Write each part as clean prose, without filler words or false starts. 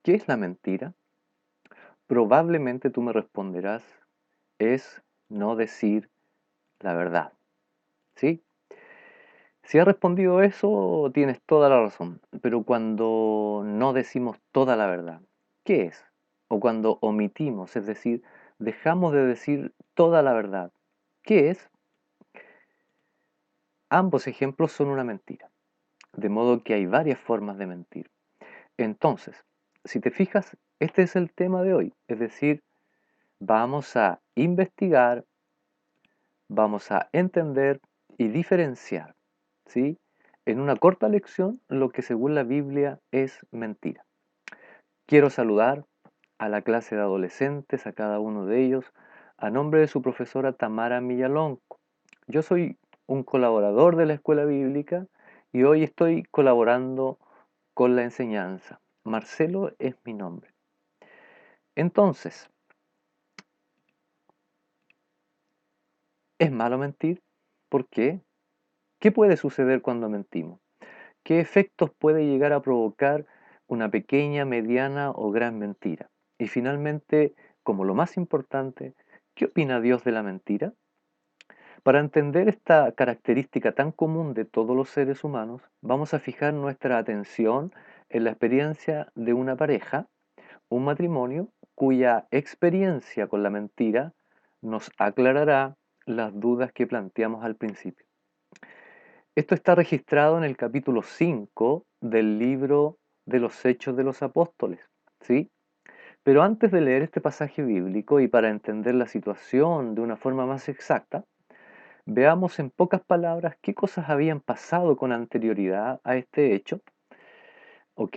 ¿Qué es la mentira? Probablemente tú me responderás, es no decir la verdad. ¿Sí? Si has respondido eso, tienes toda la razón. Pero cuando no decimos toda la verdad, ¿qué es? O cuando omitimos, es decir, dejamos de decir toda la verdad, ¿qué es? Ambos ejemplos son una mentira. De modo que hay varias formas de mentir. Entonces, si te fijas, este es el tema de hoy. Es decir, vamos a investigar, vamos a entender y diferenciar, ¿sí? En una corta lección, lo que según la Biblia es mentira. Quiero saludar a la clase de adolescentes, a cada uno de ellos, a nombre de su profesora Tamara Millalonco. Yo soy un colaborador de la escuela bíblica y hoy estoy colaborando con la enseñanza. Marcelo es mi nombre. Entonces, ¿es malo mentir? ¿Por qué? ¿Qué puede suceder cuando mentimos? ¿Qué efectos puede llegar a provocar una pequeña, mediana o gran mentira? Y finalmente, como lo más importante, ¿qué opina Dios de la mentira? Para entender esta característica tan común de todos los seres humanos, vamos a fijar nuestra atención en la experiencia de una pareja, un matrimonio, cuya experiencia con la mentira nos aclarará las dudas que planteamos al principio. Esto está registrado en el capítulo 5 del libro de los Hechos de los Apóstoles, ¿sí? Pero antes de leer este pasaje bíblico y para entender la situación de una forma más exacta, veamos en pocas palabras qué cosas habían pasado con anterioridad a este hecho, ¿ok?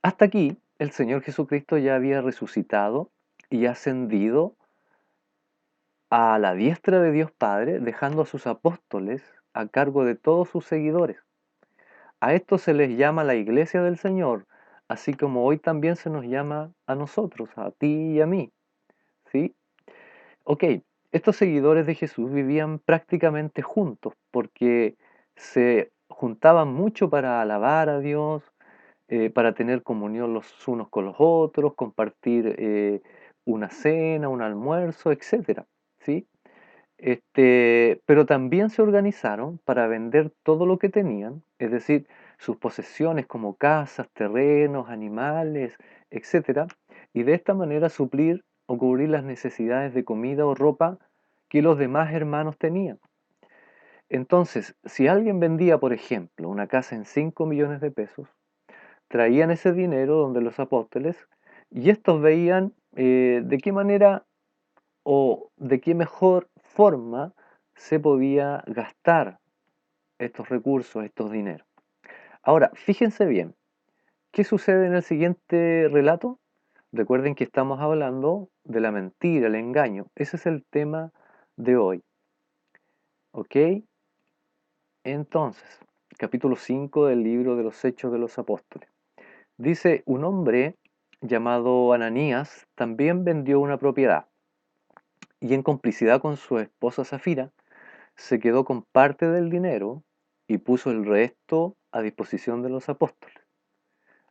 Hasta aquí, el Señor Jesucristo ya había resucitado y ascendido a la diestra de Dios Padre, dejando a sus apóstoles a cargo de todos sus seguidores. A esto se les llama la iglesia del Señor, así como hoy también se nos llama a nosotros, a ti y a mí, ¿sí? Ok, estos seguidores de Jesús vivían prácticamente juntos porque se juntaban mucho para alabar a Dios, para tener comunión los unos con los otros, compartir una cena, un almuerzo, etcétera, ¿sí? Pero también se organizaron para vender todo lo que tenían, es decir, sus posesiones como casas, terrenos, animales, etcétera, y de esta manera suplir o cubrir las necesidades de comida o ropa que los demás hermanos tenían. Entonces, si alguien vendía, por ejemplo, una casa en 5 millones de pesos, traían ese dinero donde los apóstoles y estos veían de qué manera o de qué mejor forma se podía gastar estos recursos, estos dineros. Ahora, fíjense bien, ¿qué sucede en el siguiente relato? Recuerden que estamos hablando de la mentira, el engaño. Ese es el tema de hoy. ¿Ok? Entonces, capítulo 5 del libro de los Hechos de los Apóstoles. Dice, un hombre llamado Ananías también vendió una propiedad y en complicidad con su esposa Zafira, se quedó con parte del dinero y puso el resto a disposición de los apóstoles.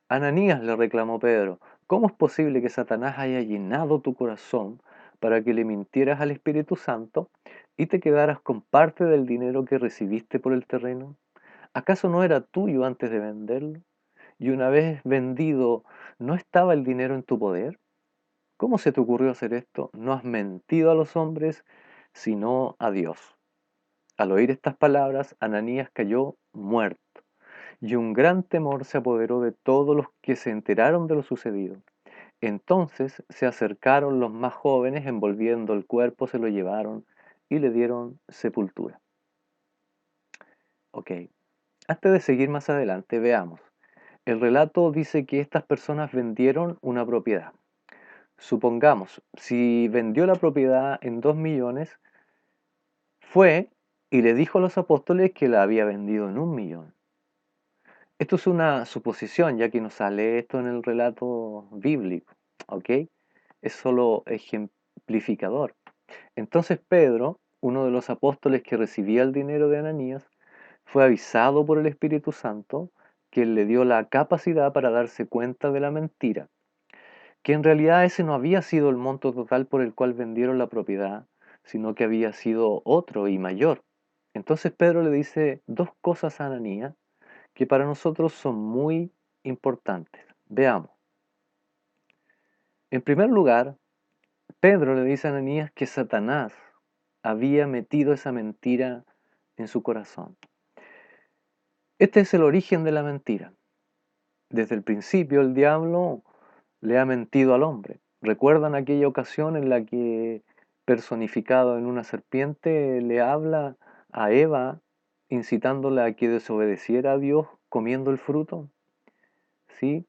Ananías, le reclamó Pedro, ¿cómo es posible que Satanás haya llenado tu corazón para que le mintieras al Espíritu Santo y te quedaras con parte del dinero que recibiste por el terreno? ¿Acaso no era tuyo antes de venderlo? Y una vez vendido, ¿no estaba el dinero en tu poder? ¿Cómo se te ocurrió hacer esto? No has mentido a los hombres, sino a Dios. Al oír estas palabras, Ananías cayó muerto, y un gran temor se apoderó de todos los que se enteraron de lo sucedido. Entonces se acercaron los más jóvenes, envolviendo el cuerpo, se lo llevaron y le dieron sepultura. Ok, antes de seguir más adelante, veamos. El relato dice que estas personas vendieron una propiedad. Supongamos, si vendió la propiedad en 2 millones, fue y le dijo a los apóstoles que la había vendido en 1 millón. Esto es una suposición, ya que no sale esto en el relato bíblico, ¿ok? Es solo ejemplificador. Entonces Pedro, uno de los apóstoles que recibía el dinero de Ananías, fue avisado por el Espíritu Santo que le dio la capacidad para darse cuenta de la mentira, que en realidad ese no había sido el monto total por el cual vendieron la propiedad, sino que había sido otro y mayor. Entonces Pedro le dice dos cosas a Ananías que para nosotros son muy importantes. Veamos. En primer lugar, Pedro le dice a Ananías que Satanás había metido esa mentira en su corazón. Este es el origen de la mentira. Desde el principio el diablo le ha mentido al hombre. ¿Recuerdan aquella ocasión en la que, personificado en una serpiente, le habla a Eva incitándola a que desobedeciera a Dios comiendo el fruto? ¿Sí?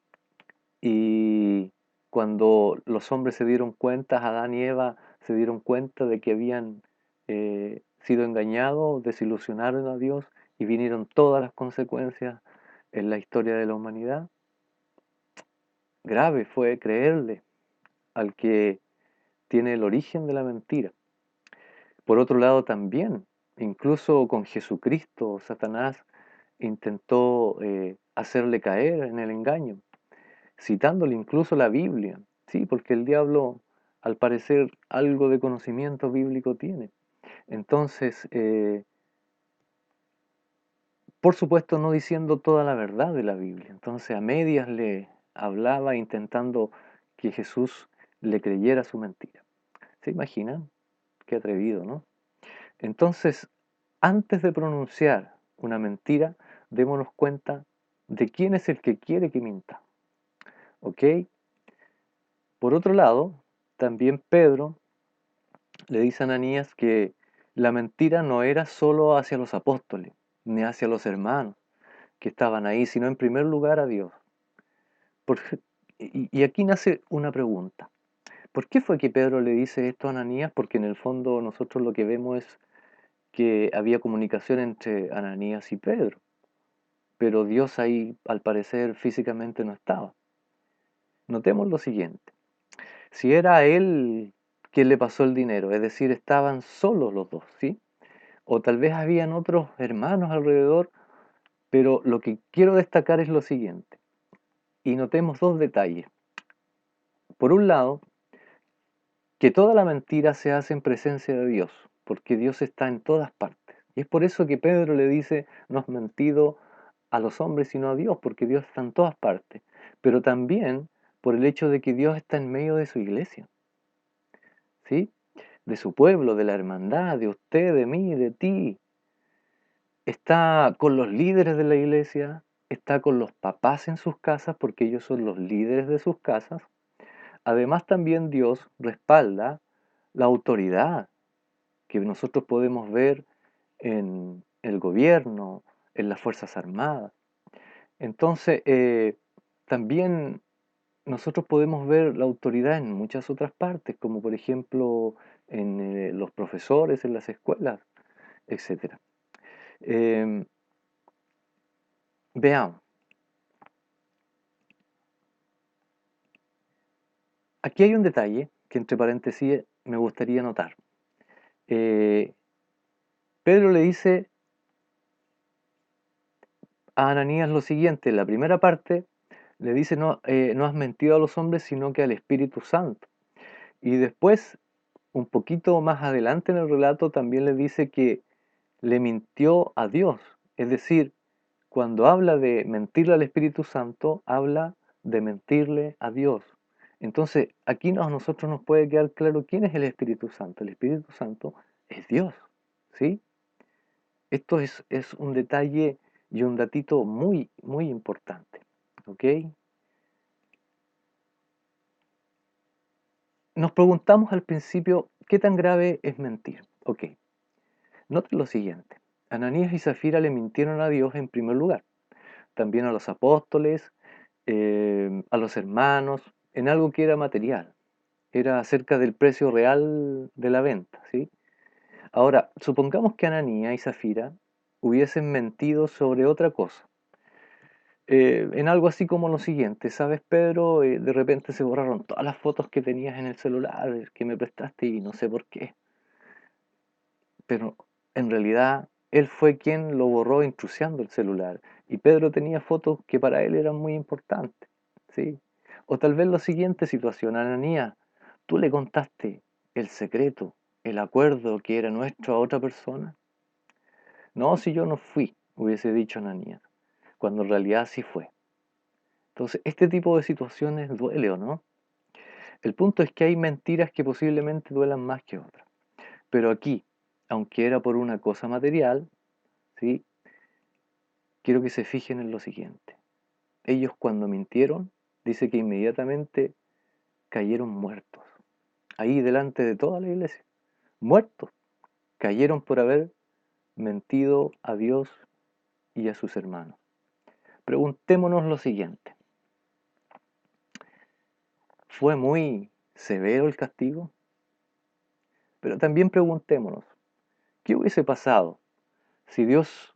Y cuando los hombres se dieron cuenta, Adán y Eva se dieron cuenta de que habían sido engañados, desilusionaron a Dios y vinieron todas las consecuencias en la historia de la humanidad. Grave fue creerle al que tiene el origen de la mentira. Por otro lado también, incluso con Jesucristo, Satanás intentó hacerle caer en el engaño, citándole incluso la Biblia, sí, porque el diablo, al parecer, algo de conocimiento bíblico tiene. Entonces, por supuesto, no diciendo toda la verdad de la Biblia. Entonces, a medias le hablaba intentando que Jesús le creyera su mentira. ¿Se imaginan? Qué atrevido, ¿no? Entonces, antes de pronunciar una mentira, démonos cuenta de quién es el que quiere que minta. ¿Ok? Por otro lado, también Pedro le dice a Ananías que la mentira no era solo hacia los apóstoles, ni hacia los hermanos que estaban ahí, sino en primer lugar a Dios. Y aquí nace una pregunta. ¿Por qué fue que Pedro le dice esto a Ananías? Porque en el fondo nosotros lo que vemos es que había comunicación entre Ananías y Pedro, pero Dios ahí al parecer físicamente no estaba. Notemos lo siguiente. Si era a él quien le pasó el dinero, es decir, estaban solos los dos, ¿sí? O tal vez habían otros hermanos alrededor, pero lo que quiero destacar es lo siguiente. Y notemos dos detalles. Por un lado, que toda la mentira se hace en presencia de Dios, porque Dios está en todas partes. Y es por eso que Pedro le dice, no has mentido a los hombres sino a Dios, porque Dios está en todas partes. Pero también por el hecho de que Dios está en medio de su iglesia, ¿sí? De su pueblo, de la hermandad, de usted, de mí, de ti. Está con los líderes de la iglesia, está con los papás en sus casas, porque ellos son los líderes de sus casas. Además también Dios respalda la autoridad que nosotros podemos ver en el gobierno, en las Fuerzas Armadas. Entonces, también nosotros podemos ver la autoridad en muchas otras partes, como por ejemplo en los profesores, en las escuelas, etc. Em, Veamos, aquí hay un detalle que entre paréntesis me gustaría notar. Eh, Pedro le dice a Ananías lo siguiente, en la primera parte le dice no, no has mentido a los hombres sino que al Espíritu Santo. Y después, un poquito más adelante en el relato, también le dice que le mintió a Dios. Es decir, cuando habla de mentirle al Espíritu Santo, habla de mentirle a Dios. Entonces, aquí a nosotros nos puede quedar claro quién es el Espíritu Santo. El Espíritu Santo es Dios, ¿sí? Esto es un detalle y un datito muy, muy importante, ¿ok? Nos preguntamos al principio, ¿qué tan grave es mentir? Ok, noten lo siguiente. Ananías y Zafira le mintieron a Dios en primer lugar, también a los apóstoles, a los hermanos, en algo que era material, era acerca del precio real de la venta, ¿sí? Ahora, supongamos que Ananías y Zafira hubiesen mentido sobre otra cosa, en algo así como lo siguiente, ¿sabes, Pedro? De repente se borraron todas las fotos que tenías en el celular que me prestaste y no sé por qué, pero en realidad él fue quien lo borró intrusiando el celular Y Pedro tenía fotos que para él eran muy importantes, ¿sí? O tal vez la siguiente situación, Ananías, tú le contaste el secreto, el acuerdo que era nuestro a otra persona. No, si yo no fui, hubiese dicho Ananías, cuando en realidad sí fue. Entonces, este tipo de situaciones duele, ¿o no? El punto es que hay mentiras que posiblemente duelan más que otras. Pero aquí, aunque era por una cosa material, ¿sí? Quiero que se fijen en lo siguiente. Ellos cuando mintieron, dice que inmediatamente cayeron muertos. Ahí delante de toda la iglesia. Muertos. Cayeron por haber mentido a Dios y a sus hermanos. Preguntémonos lo siguiente. ¿Fue muy severo el castigo? Pero también preguntémonos, ¿qué hubiese pasado si Dios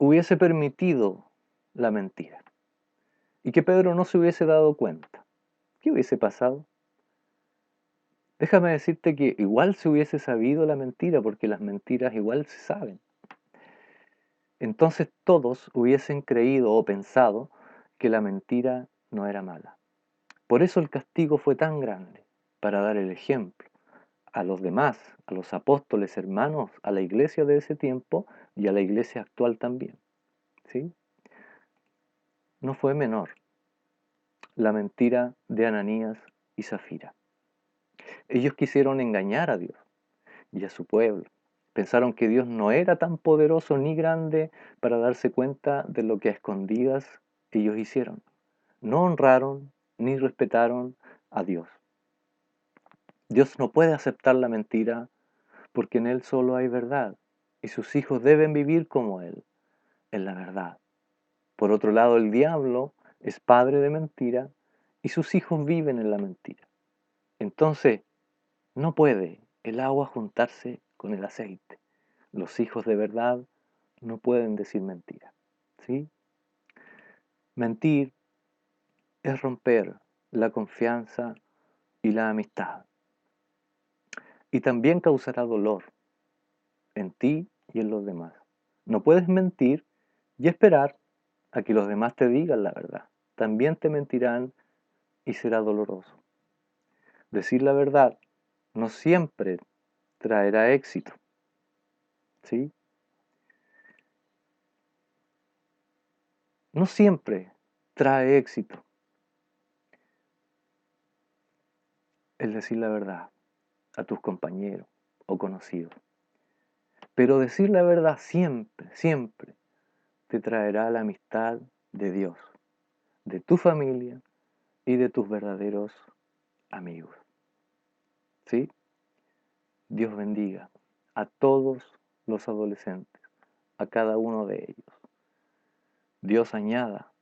hubiese permitido la mentira y que Pedro no se hubiese dado cuenta? ¿Qué hubiese pasado? Déjame decirte que igual se hubiese sabido la mentira, porque las mentiras igual se saben. Entonces todos hubiesen creído o pensado que la mentira no era mala. Por eso el castigo fue tan grande, para dar el ejemplo a los demás, a los apóstoles hermanos, a la iglesia de ese tiempo y a la iglesia actual también. ¿Sí? No fue menor la mentira de Ananías y Zafira. Ellos quisieron engañar a Dios y a su pueblo. Pensaron que Dios no era tan poderoso ni grande para darse cuenta de lo que a escondidas ellos hicieron. No honraron ni respetaron a Dios. Dios no puede aceptar la mentira porque en Él solo hay verdad y sus hijos deben vivir como Él, en la verdad. Por otro lado, el diablo es padre de mentira y sus hijos viven en la mentira. Entonces, no puede el agua juntarse con el aceite. Los hijos de verdad no pueden decir mentira. ¿Sí? Mentir es romper la confianza y la amistad. Y también causará dolor en ti y en los demás. No puedes mentir y esperar a que los demás te digan la verdad. También te mentirán y será doloroso. Decir la verdad no siempre traerá éxito. ¿Sí? No siempre trae éxito el decir la verdad a tus compañeros o conocidos. Pero decir la verdad siempre, siempre te traerá la amistad de Dios, de tu familia y de tus verdaderos amigos. ¿Sí? Dios bendiga a todos los adolescentes, a cada uno de ellos. Dios añada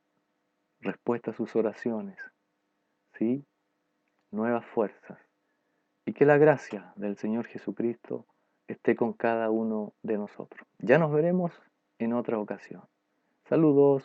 respuesta a sus oraciones, ¿sí? Nuevas fuerzas. Y que la gracia del Señor Jesucristo esté con cada uno de nosotros. Ya nos veremos en otra ocasión. Saludos.